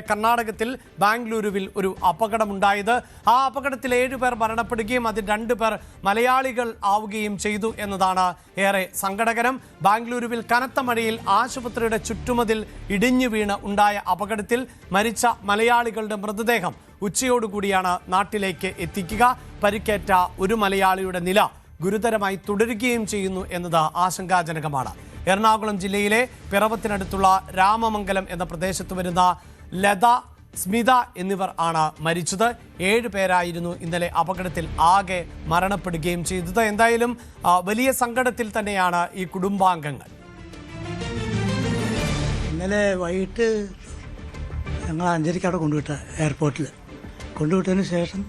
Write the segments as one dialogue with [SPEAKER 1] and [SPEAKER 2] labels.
[SPEAKER 1] കർണാടകത്തിൽ ബാംഗ്ലൂരുവിൽ ഒരു അപകടമുണ്ടായത്. ആ അപകടത്തിൽ 7 പേർ മരണപ്പെടുകയും അതിൽ 2 പേർ മലയാളികൾ ആവുകയും ചെയ്തു എന്നതാണ് ഏറെ സങ്കടകരം. ബാംഗ്ലൂരുവിൽ കനത്ത മഴയിൽ ആശുപത്രിയുടെ ചുറ്റുമതിൽ ഇടിഞ്ഞു വീണ് ഉണ്ടായ അപകടത്തിൽ മരിച്ച മലയാളികളുടെ മൃതദേഹം ഉച്ചയോടുകൂടിയാണ് നാട്ടിലേക്ക് എത്തിക്കുക. പരിക്കേറ്റ ഒരു മലയാളിയുടെ നില ഗുരുതരമായി തുടരുകയും ചെയ്യുന്നു എന്നത് ആശങ്കാജനകമാണ്. എറണാകുളം ജില്ലയിലെ പിറവത്തിനടുത്തുള്ള രാമമംഗലം എന്ന പ്രദേശത്ത് വരുന്ന ലത, സ്മിത എന്നിവർ ആണ് മരിച്ചത്. 7 പേരായിരുന്നു ഇന്നലെ അപകടത്തിൽ ആകെ മരണപ്പെടുകയും ചെയ്തത്. എന്തായാലും വലിയ സങ്കടത്തിൽ തന്നെയാണ് ഈ കുടുംബാംഗങ്ങൾ.
[SPEAKER 2] ഇന്നലെ വൈകിട്ട് ഞങ്ങൾ അഞ്ചരയ്ക്ക് അവിടെ കൊണ്ടുവിട്ട എയർപോർട്ടിൽ കൊണ്ടുവിട്ടതിന് ശേഷം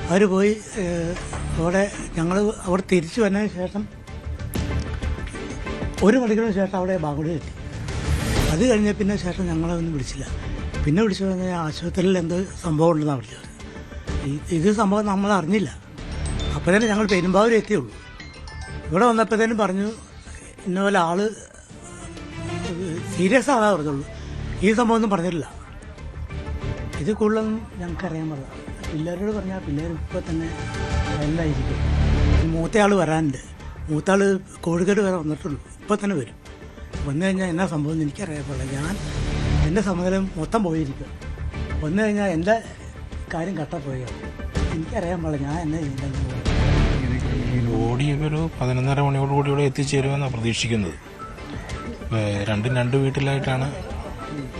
[SPEAKER 2] അവർ പോയി ഞങ്ങൾ അവിടെ തിരിച്ചു വന്നതിന് ശേഷം 1 മണിക്കൂറിന് ശേഷം അവിടെ ബാംഗ്ലൂർ എത്തി. അത് കഴിഞ്ഞ പിന്നെ ശേഷം ഞങ്ങളതൊന്നും വിളിച്ചില്ല. പിന്നെ വിളിച്ചു കഴിഞ്ഞാൽ ആശുപത്രിയിൽ എന്തോ സംഭവം ഉണ്ടെന്നാണ് വിളിച്ചത്. ഇത് സംഭവം നമ്മൾ അറിഞ്ഞില്ല. അപ്പോഴത്തേനും ഞങ്ങൾ പെരുമ്പാവൂർ എത്തിയുള്ളൂ. ഇവിടെ വന്നപ്പോഴത്തേനും പറഞ്ഞു ഇന്നപോലെ ആള് സീരിയസ് ആകാൻ പറഞ്ഞുള്ളൂ. ഈ സംഭവം ഒന്നും പറഞ്ഞിട്ടില്ല. ഇത് കൂടുതലൊന്നും ഞങ്ങൾക്കറിയാൻ പാടില്ല. പിള്ളേരോട് പറഞ്ഞാൽ പിള്ളേർ ഇപ്പോൾ തന്നെ എന്തായിരിക്കും. മൂത്തയാൾ വരാനുണ്ട്. മൂത്താൾ കോഴിക്കോട് വരെ വന്നിട്ടുള്ളൂ. ഇപ്പോൾ തന്നെ വരും. വന്നു കഴിഞ്ഞാൽ എന്നാ സംഭവം എനിക്കറിയാൻ പാടില്ല. എൻ്റെ സമുദായം മൊത്തം പോയിരിക്കും. വന്നു കഴിഞ്ഞാൽ എൻ്റെ കാര്യം കട്ടപ്പോയോ എനിക്കറിയാൻ പാടില്ല. ഞാൻ എന്നാ ചെയ്യുന്നത്.
[SPEAKER 3] ബോഡിയൊക്കെ ഒരു 11:30 മണിയോടുകൂടി ഇവിടെ എത്തിച്ചേരുമെന്നാണ് പ്രതീക്ഷിക്കുന്നത്. രണ്ട് വീട്ടിലായിട്ടാണ്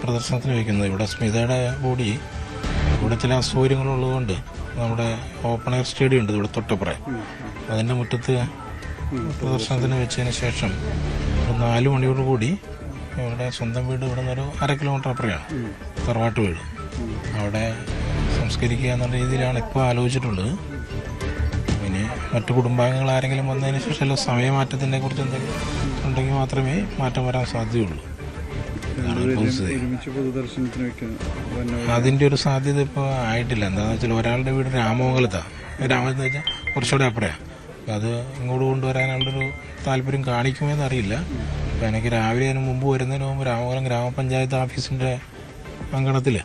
[SPEAKER 3] പ്രദർശനത്തിന് വയ്ക്കുന്നത്. ഇവിടെ സ്മിതയുടെ ബോഡി ഇവിടെ ചില അസൗകര്യങ്ങളുള്ളതുകൊണ്ട് നമ്മുടെ ഓപ്പൺ എയർ സ്റ്റേഡിയം ഉണ്ട് ഇവിടെ തൊട്ടപ്പുറം. അതിൻ്റെ മുറ്റത്ത് പ്രദർശനത്തിന് വെച്ചതിന് ശേഷം 4 മണിയോടുകൂടി ഇവിടെ സ്വന്തം വീട് ഇവിടെ നിന്നൊരു 1/2 കിലോമീറ്റർ അപ്പുറമാണ് തറവാട്ട് വീട്. അവിടെ സംസ്കരിക്കുക എന്നുള്ള രീതിയിലാണ് ഇപ്പോൾ ആലോചിച്ചിട്ടുള്ളത്. പിന്നെ മറ്റു കുടുംബാംഗങ്ങൾ ആരെങ്കിലും വന്നതിന് ശേഷം സമയമാറ്റത്തിനെ കുറിച്ച് എന്തെങ്കിലും ഉണ്ടെങ്കിൽ മാത്രമേ മാറ്റം വരാൻ സാധ്യതയുള്ളൂ. അതിൻ്റെ ഒരു സാധ്യത ഇപ്പോൾ ആയിട്ടില്ല. എന്താണെന്ന് വെച്ചാൽ ഒരാളുടെ വീട് രാമമംഗലത്താണ്. രാമമെന്ന് വെച്ചാൽ കുറച്ചുകൂടെ അപ്പുറയാണ്. അത് ഇങ്ങോട്ട് കൊണ്ടുവരാനുള്ളൊരു താല്പര്യം കാണിക്കുമെന്ന് അറിയില്ല. അപ്പം എനിക്ക് രാവിലെ അതിന് വരുന്നതിന് മുമ്പ് രാമപുരം ഗ്രാമപഞ്ചായത്ത് ഓഫീസിൻ്റെ അങ്കണത്തിൽ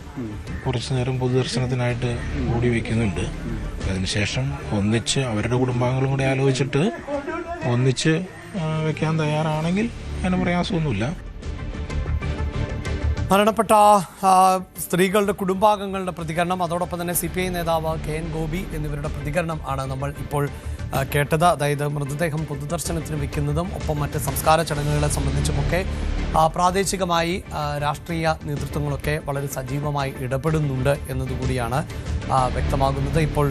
[SPEAKER 3] കുറച്ച് നേരം പൊതുദർശനത്തിനായിട്ട് കൂടി വയ്ക്കുന്നുണ്ട്. അതിനുശേഷം ഒന്നിച്ച് അവരുടെ കുടുംബാംഗങ്ങളും കൂടി ആലോചിച്ചിട്ട് ഒന്നിച്ച് വയ്ക്കാൻ തയ്യാറാണെങ്കിൽ അതിന് പ്രയാസമൊന്നുമില്ല.
[SPEAKER 1] മരണപ്പെട്ട സ്ത്രീകളുടെ കുടുംബാംഗങ്ങളുടെ പ്രതികരണം, അതോടൊപ്പം തന്നെ CPI നേതാവ് KN ഗോപി എന്നിവരുടെ പ്രതികരണം ആണ് നമ്മൾ ഇപ്പോൾ കേട്ടത്. അതായത് മൃതദേഹം പൊതുദർശനത്തിന് വയ്ക്കുന്നതും ഒപ്പം മറ്റ് സംസ്കാര ചടങ്ങുകളെ സംബന്ധിച്ചുമൊക്കെ പ്രാദേശികമായി രാഷ്ട്രീയ നേതൃത്വങ്ങളൊക്കെ വളരെ സജീവമായി ഇടപെടുന്നുണ്ട് എന്നതുകൂടിയാണ് വ്യക്തമാകുന്നത്. ഇപ്പോൾ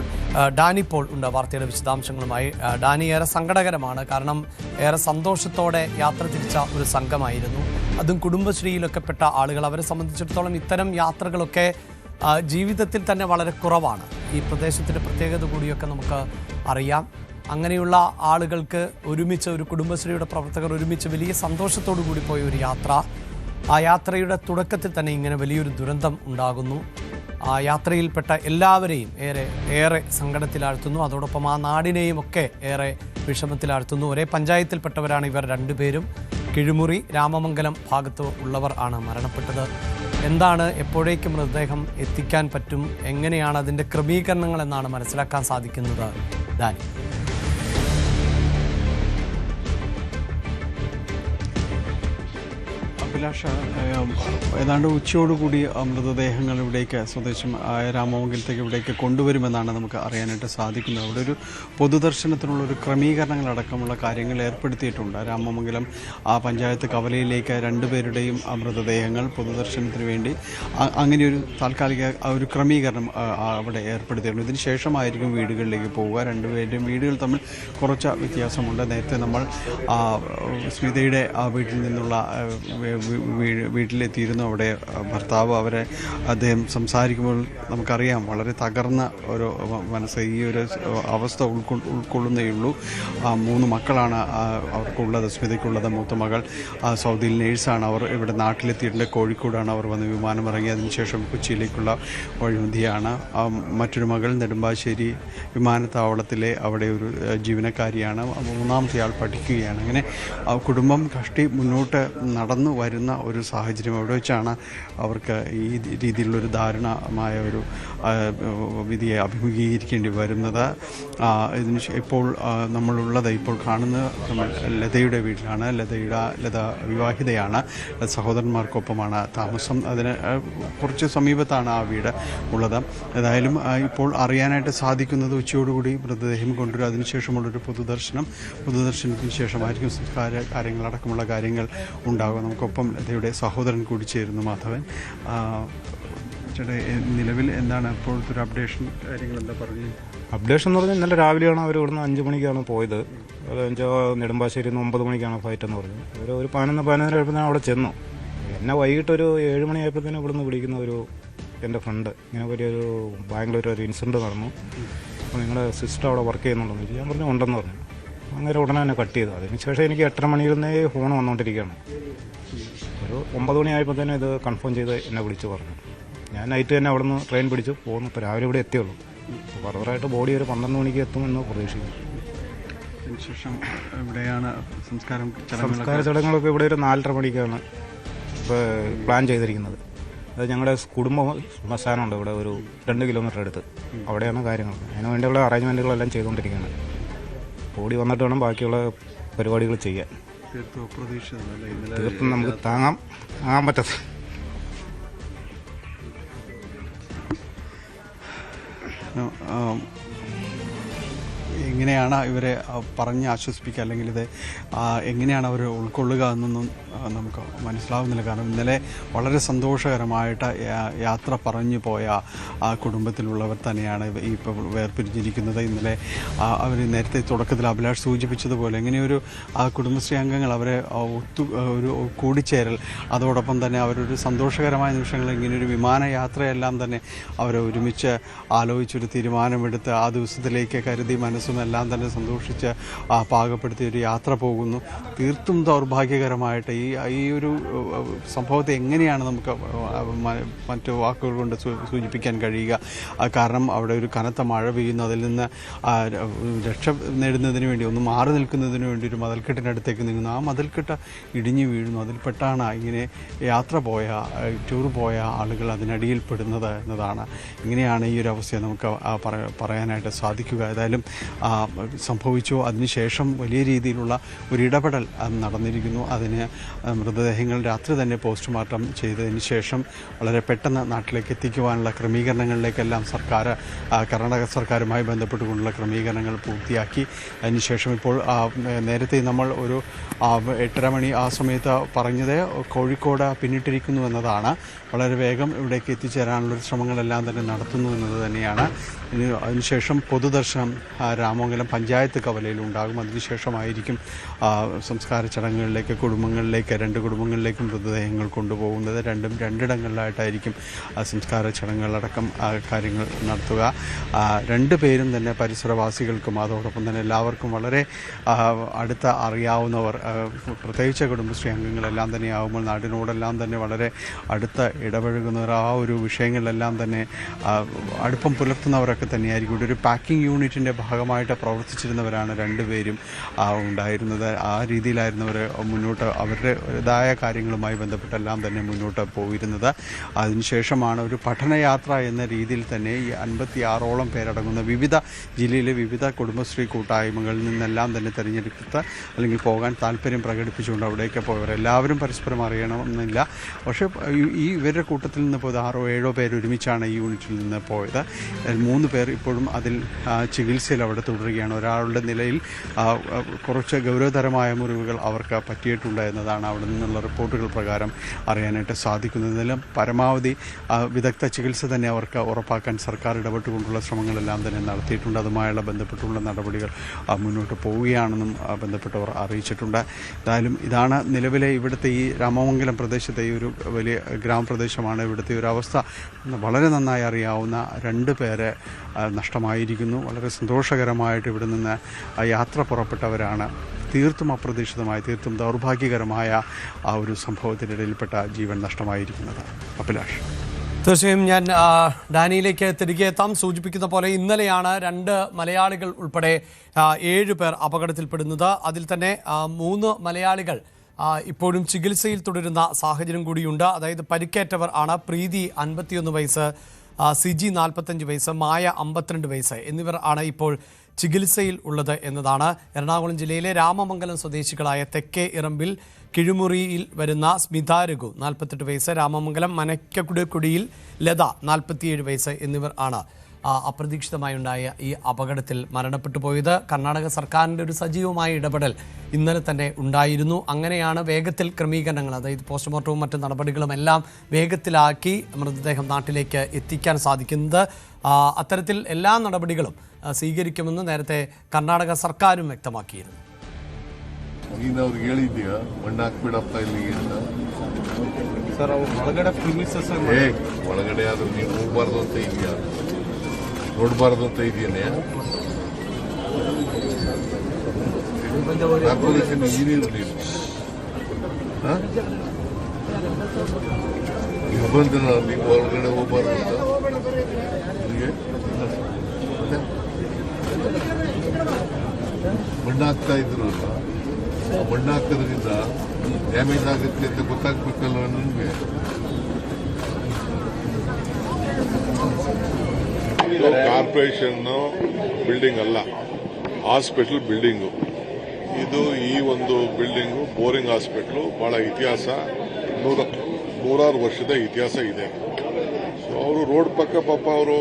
[SPEAKER 1] ഡാനി പോൾ ഉണ്ട് വാർത്തയുടെ വിശദാംശങ്ങളുമായി. ഡാനി, ഏറെ സങ്കടകരമാണ്. കാരണം ഏറെ സന്തോഷത്തോടെ യാത്ര തിരിച്ച ഒരു സംഘമായിരുന്നു. അതും കുടുംബശ്രീയിലൊക്കെ പെട്ട ആളുകൾ. അവരെ സംബന്ധിച്ചിടത്തോളം ഇത്തരം യാത്രകളൊക്കെ ജീവിതത്തിൽ തന്നെ വളരെ കുറവാണ്. ഈ പ്രദേശത്തിൻ്റെ പ്രത്യേകത കൂടിയൊക്കെ നമുക്ക് അറിയാം. അങ്ങനെയുള്ള ആളുകൾക്ക് ഒരുമിച്ച്, ഒരു കുടുംബശ്രീയുടെ പ്രവർത്തകർ ഒരുമിച്ച് വലിയ സന്തോഷത്തോടു കൂടി പോയ ഒരു യാത്ര, ആ യാത്രയുടെ തുടക്കത്തിൽ തന്നെ ഇങ്ങനെ വലിയൊരു ദുരന്തം ഉണ്ടാകുന്നു. ആ യാത്രയിൽപ്പെട്ട എല്ലാവരെയും ഏറെ സങ്കടത്തിലാഴ്ത്തുന്നു. അതോടൊപ്പം ആ നാടിനെയും ഒക്കെ ഏറെ വിഷമത്തിലാഴ്ത്തുന്നു. ഒരേ പഞ്ചായത്തിൽപ്പെട്ടവരാണ് ഇവർ 2 പേരും. കിഴുമുറി, രാമമംഗലം ഭാഗത്ത് ഉള്ളവർ ആണ് മരണപ്പെട്ടത്. എന്താണ്, എപ്പോഴേക്കും മൃതദേഹം എത്തിക്കാൻ പറ്റും, എങ്ങനെയാണ് അതിൻ്റെ ക്രമീകരണങ്ങൾ എന്നാണ് മനസ്സിലാക്കാൻ സാധിക്കുന്നത്? ഡാനി.
[SPEAKER 4] അഭിലാഷ, ഏതാണ്ട് ഉച്ചയോടുകൂടി മൃതദേഹങ്ങൾ ഇവിടേക്ക് സ്വദേശം രാമമംഗലത്തേക്ക് ഇവിടേക്ക് കൊണ്ടുവരുമെന്നാണ് നമുക്ക് അറിയാനായിട്ട് സാധിക്കുന്നത്. അവിടെ ഒരു പൊതുദർശനത്തിനുള്ളൊരു ക്രമീകരണങ്ങളടക്കമുള്ള കാര്യങ്ങൾ ഏർപ്പെടുത്തിയിട്ടുണ്ട്. രാമമംഗലം പഞ്ചായത്ത് കവലയിലേക്ക് 2 പേരുടെയും മൃതദേഹങ്ങൾ പൊതുദർശനത്തിന് വേണ്ടി അങ്ങനെയൊരു താൽക്കാലിക ഒരു ക്രമീകരണം അവിടെ ഏർപ്പെടുത്തിയിട്ടുണ്ട്. ഇതിന് ശേഷമായിരിക്കും വീടുകളിലേക്ക് പോവുക. 2 പേരുടെയും വീടുകൾ തമ്മിൽ കുറച്ച് വ്യത്യാസമുണ്ട്. നേരത്തെ നമ്മൾ സ്മിതയുടെ വീട്ടിൽ നിന്നുള്ള വീട്ടിലെത്തിയിരുന്നു. അവിടെ ഭർത്താവ് അദ്ദേഹം സംസാരിക്കുമ്പോൾ നമുക്കറിയാം വളരെ തകർന്ന ഒരു മനസ്സ്, ഈ ഒരു അവസ്ഥ ഉൾക്കൊള്ളുന്നേയുള്ളൂ. 3 മക്കളാണ് അവർക്കുള്ളത്, സ്മിതയ്ക്കുള്ളത്. മൂത്ത മകൾ സൗദിയിൽ നേഴ്സാണ്. അവർ ഇവിടെ നാട്ടിലെത്തിയിട്ടുണ്ട്. കോഴിക്കോടാണ് അവർ വന്ന് വിമാനം ഇറങ്ങി. അതിനുശേഷം കൊച്ചിയിലേക്കുള്ള വഴിമതിയാണ്. മറ്റൊരു മകൾ നെടുമ്പാശ്ശേരി വിമാനത്താവളത്തിലെ അവിടെ ഒരു ജീവനക്കാരിയാണ്. 3-ാമത്തെ ആൾ പഠിക്കുകയാണ്. അങ്ങനെ കുടുംബം കഷ്ടി മുന്നോട്ട് നടന്നു വരുന്ന വരുന്ന ഒരു സാഹചര്യം അവിടെ വെച്ചാണ് അവർക്ക് ഈ രീതിയിലുള്ളൊരു ദാരുണമായ ഒരു വിധിയെ അഭിമുഖീകരിക്കേണ്ടി വരുന്നത്. ഇപ്പോൾ നമ്മളുള്ളത് ഇപ്പോൾ കാണുന്നത് നമ്മൾ ലതയുടെ വീട്ടിലാണ്. ലത വിവാഹിതയാണ്, സഹോദരന്മാർക്കൊപ്പമാണ് താമസം. അതിന് കുറച്ച് സമീപത്താണ് ആ വീട് ഉള്ളത്. ഏതായാലും ഇപ്പോൾ അറിയാനായിട്ട് സാധിക്കുന്നത് ഉച്ചയോടുകൂടി മൃതദേഹം കൊണ്ടുവരും. അതിനുശേഷമുള്ളൊരു പൊതുദർശനത്തിന് ശേഷമായിരിക്കും സംസ്കാര കാര്യങ്ങളടക്കമുള്ള കാര്യങ്ങൾ ഉണ്ടാകുക. നമുക്കൊപ്പം ലതയുടെ സഹോദരൻ കൂടി ചേരുന്നു, മാധവൻ. ചേട്ടാ, നിലവിൽ എന്താണ് ഇപ്പോഴത്തെ ഒരു അപ്ഡേഷൻ, കാര്യങ്ങൾ എന്താ പറഞ്ഞു?
[SPEAKER 5] അപ്ഡേഷൻ എന്ന് പറഞ്ഞാൽ ഇന്നലെ രാവിലെയാണ് അവർ ഇവിടുന്ന് 5 മണിക്കാണ് പോയത്. അത് നെടുമ്പാശ്ശേരിയിൽ നിന്ന് 9 മണിക്കാണ് ഫ്ലൈറ്റ് എന്ന് പറഞ്ഞു. ഒരു 11-11:30 ആയപ്പോൾ അവിടെ ചെന്നു. എന്നെ വൈകിട്ടൊരു 7 മണിയായപ്പോഴത്തേനും ഇവിടുന്ന് വിളിക്കുന്ന എൻ്റെ ഫ്രണ്ട് ഇങ്ങനെ വലിയൊരു ബാംഗ്ലൂർ ഒരു ഇൻസിഡൻറ്റ് നടന്നു, അപ്പോൾ നിങ്ങളുടെ സിസ്റ്റർ അവിടെ വർക്ക് ചെയ്യുന്നുണ്ടെന്ന് ചോദിച്ചു. ഞാൻ പറഞ്ഞു ഉണ്ടെന്ന് പറഞ്ഞു. അങ്ങനെ ഉടനെ തന്നെ കട്ട് ചെയ്തു. അതിനുശേഷം എനിക്ക് 8:30 മണിയിൽ നിന്നേ ഫോൺ വന്നുകൊണ്ടിരിക്കുകയാണ്. ഒരു 9 മണിയായപ്പോഴത്തേനും ഇത് കൺഫേം ചെയ്ത് എന്നെ വിളിച്ച് പറഞ്ഞു. ഞാൻ നൈറ്റ് തന്നെ അവിടെ നിന്ന് ട്രെയിൻ പിടിച്ച് പോകുന്നു. ഇപ്പോൾ രാവിലെ ഇവിടെ എത്തിയുള്ളൂ. ഫർദറായിട്ട് ബോഡി ഒരു 12 മണിക്ക് എത്തുമെന്ന് പ്രതീക്ഷിക്കുന്നു.
[SPEAKER 4] അതിനുശേഷം ഇവിടെയാണ് സംസ്കാര
[SPEAKER 5] ചടങ്ങുകളൊക്കെ ഇവിടെ ഒരു 4:30 മണിക്കാണ് ഇപ്പോൾ പ്ലാൻ ചെയ്തിരിക്കുന്നത്. അത് ഞങ്ങളുടെ കുടുംബ ശ്മശാനമുണ്ട് ഇവിടെ ഒരു 2 കിലോമീറ്റർ അടുത്ത്. അവിടെയാണ് കാര്യങ്ങൾ. അതിന് വേണ്ടിയുള്ള അറേഞ്ച്മെൻറ്റുകളെല്ലാം ചെയ്തുകൊണ്ടിരിക്കുകയാണ്. ബോഡി വന്നിട്ട് വേണം ബാക്കിയുള്ള പരിപാടികൾ ചെയ്യാൻ. തീർത്തും നമുക്ക് താങ്ങാൻ പറ്റത്തില്ല.
[SPEAKER 4] എങ്ങനെയാണ് ഇവരെ പറഞ്ഞ് ആശ്വസിപ്പിക്കുക, അല്ലെങ്കിൽ ഇത് എങ്ങനെയാണ് അവർ ഉൾക്കൊള്ളുക എന്നൊന്നും നമുക്ക് മനസ്സിലാവുന്നില്ല. കാരണം ഇന്നലെ വളരെ സന്തോഷകരമായിട്ട് യാത്ര പറഞ്ഞു പോയ ആ കുടുംബത്തിലുള്ളവർ തന്നെയാണ് ഇപ്പോൾ വേർപിരിഞ്ഞിരിക്കുന്നത്. ഇന്നലെ അവർ നേരത്തെ തുടക്കത്തിൽ അഭിലാഷ് സൂചിപ്പിച്ചതുപോലെ എങ്ങനെയൊരു കുടുംബശ്രീ അംഗങ്ങൾ അവരെ ഒരു കൂടിച്ചേരൽ, അതോടൊപ്പം തന്നെ അവരൊരു സന്തോഷകരമായ നിമിഷങ്ങൾ, ഇങ്ങനെയൊരു വിമാനയാത്രയെല്ലാം തന്നെ അവർ ഒരുമിച്ച് ആലോചിച്ചൊരു തീരുമാനമെടുത്ത് ആ ദിവസത്തിലേക്ക് കരുതി മനസ്സും എല്ലാം തന്നെ സന്തോഷിച്ച് പാകപ്പെടുത്തിയ ഒരു യാത്ര പോകുന്നു. തീർത്തും ദൗർഭാഗ്യകരമായിട്ട് ഈ ഒരു സംഭവത്തെ എങ്ങനെയാണ് നമുക്ക് മറ്റു വാക്കുകൾ കൊണ്ട് സൂചിപ്പിക്കാൻ കഴിയുക? കാരണം അവിടെ ഒരു കനത്ത മഴ പെയ്യുന്നു. അതിൽ നിന്ന് രക്ഷ നേടുന്നതിന് വേണ്ടി, ഒന്ന് മാറി നിൽക്കുന്നതിന് വേണ്ടി ഒരു മതിൽക്കെട്ടിനടുത്തേക്ക് നീങ്ങുന്നു. ആ മതിൽക്കെട്ട് ഇടിഞ്ഞു വീഴുന്നു. അതിൽപ്പെട്ടാണ് ഇങ്ങനെ യാത്ര പോയ, ടൂർ പോയ ആളുകൾ അതിനടിയിൽപ്പെടുന്നത് എന്നതാണ്. ഇങ്ങനെയാണ് ഈ ഒരു അവസ്ഥയെ നമുക്ക് പറയാനായിട്ട് സാധിക്കുക. ഏതായാലും സംഭവിച്ചു. അതിനുശേഷം വലിയ രീതിയിലുള്ള ഒരു ഇടപെടൽ നടന്നിരിക്കുന്നു. അതിന് മൃതദേഹങ്ങൾ രാത്രി തന്നെ പോസ്റ്റ്മോർട്ടം ചെയ്തതിന് ശേഷം വളരെ പെട്ടെന്ന് നാട്ടിലേക്ക് എത്തിക്കുവാനുള്ള ക്രമീകരണങ്ങളിലേക്കെല്ലാം കർണാടക സർക്കാരുമായി ബന്ധപ്പെട്ടുകൊണ്ടുള്ള ക്രമീകരണങ്ങൾ പൂർത്തിയാക്കി. അതിനുശേഷം ഇപ്പോൾ നേരത്തെ നമ്മൾ ഒരു 8:30 മണി ആ സമയത്ത് പറഞ്ഞത് കോഴിക്കോട് പിന്നിട്ടിരിക്കുന്നു എന്നതാണ്. വളരെ വേഗം ഇവിടേക്ക് എത്തിച്ചേരാനുള്ള ശ്രമങ്ങളെല്ലാം തന്നെ നടത്തുന്നു എന്നത് തന്നെയാണ്. അതിനുശേഷം പൊതുദർശനം രാമമംഗലം പഞ്ചായത്ത് കവലയിൽ ഉണ്ടാകും. അതിനുശേഷമായിരിക്കും സംസ്കാര ചടങ്ങുകളിലേക്ക് കുടുംബങ്ങളിലേക്ക് 2 കുടുംബങ്ങളിലേക്കും മൃതദേഹങ്ങൾ കൊണ്ടുപോകുന്നത്. രണ്ടിടങ്ങളിലായിട്ടായിരിക്കും സംസ്കാര ചടങ്ങുകളടക്കം കാര്യങ്ങൾ നടത്തുക. 2 പേരും തന്നെ പരിസരവാസികൾക്കും അതോടൊപ്പം തന്നെ എല്ലാവർക്കും വളരെ അടുത്ത അറിയാവുന്നവർ, പ്രത്യേകിച്ച് കുടുംബശ്രീ അംഗങ്ങളെല്ലാം തന്നെ ആകുമ്പോൾ നാടിനോടെല്ലാം തന്നെ വളരെ അടുത്ത് ഇടപഴകുന്നവർ, ആ ഒരു വിഷയങ്ങളിലെല്ലാം തന്നെ അടുപ്പം പുലർത്തുന്നവരൊക്കെ തന്നെയായിരിക്കും. ഇവിടെ ഒരു പാക്കിംഗ് യൂണിറ്റിൻ്റെ ഭാഗമായിട്ട് പ്രവർത്തിച്ചിരുന്നവരാണ് 2 പേരും ഉണ്ടായിരുന്നത്. ആ രീതിയിലായിരുന്നവർ മുന്നോട്ട് അവരുടേതായ കാര്യങ്ങളുമായി ബന്ധപ്പെട്ടെല്ലാം തന്നെ മുന്നോട്ട് പോയിരുന്നത്. അതിനുശേഷമാണ് ഒരു പഠനയാത്ര എന്ന രീതിയിൽ തന്നെ ഈ 56ഓളം പേരടങ്ങുന്ന വിവിധ ജില്ലയിലെ വിവിധ കുടുംബശ്രീ കൂട്ടായ്മകളിൽ നിന്നെല്ലാം തന്നെ തിരഞ്ഞെടുത്ത് അല്ലെങ്കിൽ പോകാൻ താല്പര്യം പ്രകടിപ്പിച്ചുകൊണ്ട് അവിടേക്ക് പോയവർ എല്ലാവരും പരസ്പരം അറിയണമെന്നില്ല. പക്ഷേ ഇവരുടെ കൂട്ടത്തിൽ നിന്ന് പോയത് 6-7 പേര് ഒരുമിച്ചാണ് ഈ യൂണിറ്റിൽ നിന്ന് പോയത്. 3 പേർ ഇപ്പോഴും അതിൽ ചികിത്സയിൽ അവിടെ തുടരുകയാണ്. ഒരാളുടെ നിലയിൽ കുറച്ച് ഗൗരവതരമായ മുറിവുകൾ അവർക്ക് പറ്റിയിട്ടുണ്ട് എന്നതാണ് അവിടെ നിന്നുള്ള റിപ്പോർട്ടുകൾ പ്രകാരം അറിയാനായിട്ട് സാധിക്കുന്നതിലും പരമാവധി വിദഗ്ധ ചികിത്സ തന്നെ അവർക്ക് ഉറപ്പാക്കാൻ സർക്കാർ ഇടപെട്ടുകൊണ്ടുള്ള ശ്രമങ്ങളെല്ലാം തന്നെ നടത്തിയിട്ടുണ്ട്. അതുമായുള്ള ബന്ധപ്പെട്ടുള്ള നടപടികൾ മുന്നോട്ട് പോവുകയാണെന്നും ബന്ധപ്പെട്ടവർ അറിയിച്ചിട്ടുണ്ട്. എന്തായാലും ഇതാണ് നിലവിലെ ഇവിടുത്തെ ഈ രാമമംഗലം പ്രദേശത്തെ ഈ ഒരു വലിയ ഗ്രാമപ്രദേശമാണ്. ഇവിടുത്തെ ഒരു അവസ്ഥ വളരെ നന്നായി അറിയാവുന്ന 2 പേരെ നഷ്ടമായിരിക്കുന്നു. വളരെ സന്തോഷകരമായിട്ട് ഇവിടെ നിന്ന് യാത്ര പുറപ്പെട്ടവരാണ്. തീർത്തും അപ്രതീക്ഷിതമായ, തീർത്തും ദൗർഭാഗ്യകരമായ ആ ഒരു സംഭവത്തിനിടയിൽപ്പെട്ട ജീവൻ നഷ്ടമായിരിക്കുന്നത്. അഭിലാഷ്,
[SPEAKER 1] തീർച്ചയായും ഞാൻ ഡാനിയിലേക്ക് തിരികെ എത്താം. സൂചിപ്പിക്കുന്ന പോലെ ഇന്നലെയാണ് 2 മലയാളികൾ ഉൾപ്പെടെ 7 പേർ അപകടത്തിൽപ്പെടുന്നത്. അതിൽ തന്നെ 3 മലയാളികൾ ഇപ്പോഴും ചികിത്സയിൽ തുടരുന്ന സാഹചര്യം കൂടിയുണ്ട്. അതായത് പരിക്കേറ്റവർ ആണ് പ്രീതി 51 വയസ്സ്, സിജി 45 വയസ്സ്, മായ 52 വയസ്സ് എന്നിവർ ആണ് ഇപ്പോൾ ചികിത്സയിൽ ഉള്ളത് എന്നതാണ്. എറണാകുളം ജില്ലയിലെ രാമമംഗലം സ്വദേശികളായ തെക്കേ ഇറമ്പിൽ കിഴുമുറിയിൽ വരുന്ന സ്മിത രഘു 48 വയസ്സ്, രാമമംഗലം മനക്കക്കുടിയിൽ ലത 47 വയസ്സ് എന്നിവർ ആണ് അപ്രതീക്ഷിതമായുണ്ടായ ഈ അപകടത്തിൽ മരണപ്പെട്ടു പോയത്. കർണാടക സർക്കാരിൻ്റെ ഒരു സജീവമായ ഇടപെടൽ ഇന്നലെ തന്നെ ഉണ്ടായിരുന്നു. അങ്ങനെയാണ് വേഗത്തിൽ ക്രമീകരണങ്ങൾ, അതായത് പോസ്റ്റ്മോർട്ടവും മറ്റ് നടപടികളും എല്ലാം വേഗത്തിലാക്കി മൃതദേഹം നാട്ടിലേക്ക് എത്തിക്കാൻ സാധിക്കുന്നത്. അത്തരത്തിൽ എല്ലാ നടപടികളും സ്വീകരിക്കുമെന്ന് നേരത്തെ കർണാടക സർക്കാരും വ്യക്തമാക്കിയിരുന്നു.
[SPEAKER 6] ಒಳಗಡೆ ಆದ್ರೂ ನೀವು ಹೋಗ್ಬಾರ್ದು ಅಂತ ಇದೆಯಾ, ನೋಡಬಾರ್ದು ಅಂತ ಇದೆಯೇ? ಕಾರ್ಪೊರೇಷನ್ ಇಂಜಿನಿಯರ್ ನೀವು ನಿರ್ಬಂಧ, ನೀವು ಒಳಗಡೆ ಹೋಗ್ಬಾರ್ದು ಅಂತ ನಿಮಗೆ ಮತ್ತೆ ಮಣ್ಣು ಹಾಕ್ತಾ ಇದ್ರು ಅಲ್ಲ, ಆ ಮಣ್ಣು ಹಾಕೋದ್ರಿಂದ ಡ್ಯಾಮೇಜ್ ಆಗುತ್ತೆ ಅಂತ ಗೊತ್ತಾಗ್ಬೇಕಲ್ವ ನಿಮಗೆ? ಕಾರ್ಪೊರೇಷನ್ ಬಿಲ್ಡಿಂಗ್ ಅಲ್ಲ, ಹಾಸ್ಪಿಟಲ್ ಬಿಲ್ಡಿಂಗು ಇದು. ಈ ಒಂದು ಬಿಲ್ಡಿಂಗು ಬೋರಿಂಗ್ ಹಾಸ್ಪಿಟ್ಲು, ಬಹಳ ಇತಿಹಾಸ, ನೂರಾರು ವರ್ಷದ ಇತಿಹಾಸ ಇದೆ. ಅವರು ರೋಡ್ ಪಕ್ಕ ಪಾಪ ಅವರು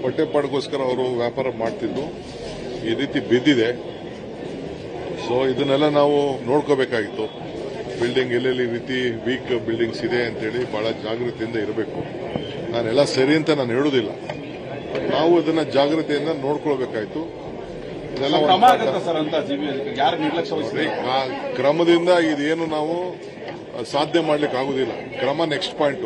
[SPEAKER 6] ಹೊಟ್ಟೆಪಾಡಿಗೋಸ್ಕರ ಅವರು ವ್ಯಾಪಾರ ಮಾಡ್ತಿದ್ದು, ಈ ರೀತಿ ಬಿದ್ದಿದೆ. ಸೊ ಇದನ್ನೆಲ್ಲ ನಾವು ನೋಡ್ಕೋಬೇಕಾಗಿತ್ತು. ಬಿಲ್ಡಿಂಗ್ ಎಲ್ಲೆಲ್ಲಿ ರೀತಿ ವೀಕ್ ಬಿಲ್ಡಿಂಗ್ಸ್ ಇದೆ ಅಂತೇಳಿ ಬಹಳ ಜಾಗೃತಿಯಿಂದ ಇರಬೇಕು. ನಾನೆಲ್ಲ ಸರಿ ಅಂತ ನಾನು ಹೇಳುವುದಿಲ್ಲ, ನಾವು ಇದನ್ನ ಜಾಗ್ರತೆಯಿಂದ ನೋಡ್ಕೊಳ್ಬೇಕಾಯ್ತು. ಇದೆಲ್ಲ ಕ್ರಮದಿಂದ ಇದೇನು ನಾವು ಸಾಧ್ಯ ಮಾಡ್ಲಿಕ್ಕೆ ಆಗುದಿಲ್ಲ. ಕ್ರಮ ನೆಕ್ಸ್ಟ್ ಪಾಯಿಂಟ್.